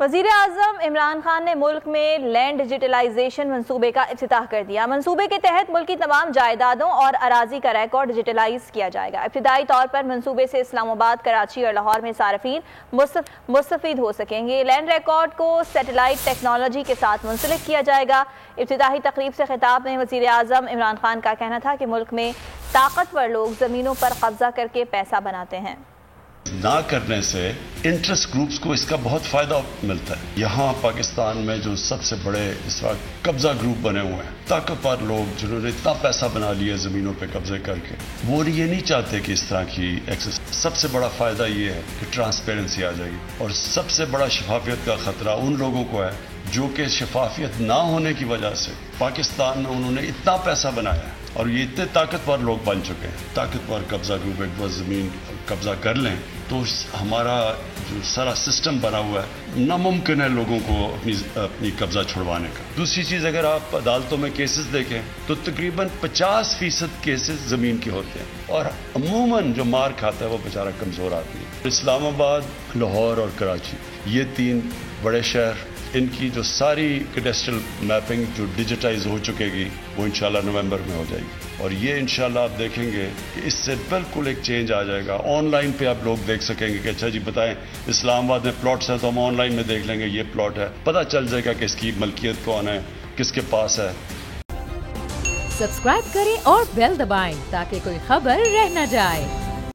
وزیر اعظم عمران خان نے ملک میں لینڈ ڈیجیٹلائزیشن منصوبے کا افتتاح کر دیا۔ منصوبے کے تحت ملک کی تمام جائیدادوں اور اراضی کا ریکارڈ ڈیجیٹلائز کیا جائے گا۔ ابتدائی طور پر منصوبے سے اسلام آباد، کراچی اور لاہور میں صارفین مستفید ہو سکیں گے۔ لینڈ ریکارڈ کو سیٹلائٹ ٹیکنالوجی کے ساتھ منسلک کیا جائے گا۔ افتتاحی تقریب سے خطاب میں وزیر اعظم عمران خان کا کہنا تھا کہ ملک میں طاقتور لوگ زمینوں پر قبضہ کر کے پیسہ بناتے ہیں۔ نہ کرنے سے انٹرسٹ گروپس کو اس کا بہت فائدہ ملتا ہے۔ یہاں پاکستان میں جو سب سے بڑے اس وقت قبضہ گروپ بنے ہوئے ہیں، طاقتور لوگ جنہوں نے اتنا پیسہ بنا لیا زمینوں پہ قبضے کر کے، وہ یہ نہیں چاہتے کہ اس طرح کی ایکسس۔ سب سے بڑا فائدہ یہ ہے کہ ٹرانسپیرنسی آ جائے گی، اور سب سے بڑا شفافیت کا خطرہ ان لوگوں کو ہے جو کہ شفافیت نہ ہونے کی وجہ سے پاکستان میں انہوں نے اتنا پیسہ بنایا ہے، اور یہ اتنے طاقتور لوگ بن چکے ہیں۔ طاقتور قبضہ گروپ ایک بار زمین قبضہ کر لیں تو ہمارا جو سارا سسٹم بنا ہوا ہے، ناممکن ہے لوگوں کو اپنی قبضہ چھڑوانے کا۔ دوسری چیز، اگر آپ عدالتوں میں کیسز دیکھیں تو تقریباً 50% کیسز زمین کے ہوتے ہیں، اور عموماً جو مار کھاتا ہے وہ بیچارہ کمزور آدمی ہے۔ اسلام آباد، لاہور اور کراچی، یہ 3 بڑے شہر، ان کی جو ساری کیڈسٹرل میپنگ جو ڈیجیٹائز ہو چکے گی وہ انشاءاللہ نومبر میں ہو جائے گی، اور یہ انشاءاللہ آپ دیکھیں گے کہ اس سے بالکل ایک چینج آ جائے گا۔ آن لائن پہ آپ لوگ دیکھ سکیں گے کہ اچھا جی بتائیں اسلام آباد میں پلاٹس ہیں تو ہم آن لائن میں دیکھ لیں گے یہ پلاٹ ہے، پتہ چل جائے گا کہ اس کی ملکیت کون ہے، کس کے پاس ہے۔ سبسکرائب کریں اور بیل دبائیں تاکہ کوئی خبر رہ نہ جائے۔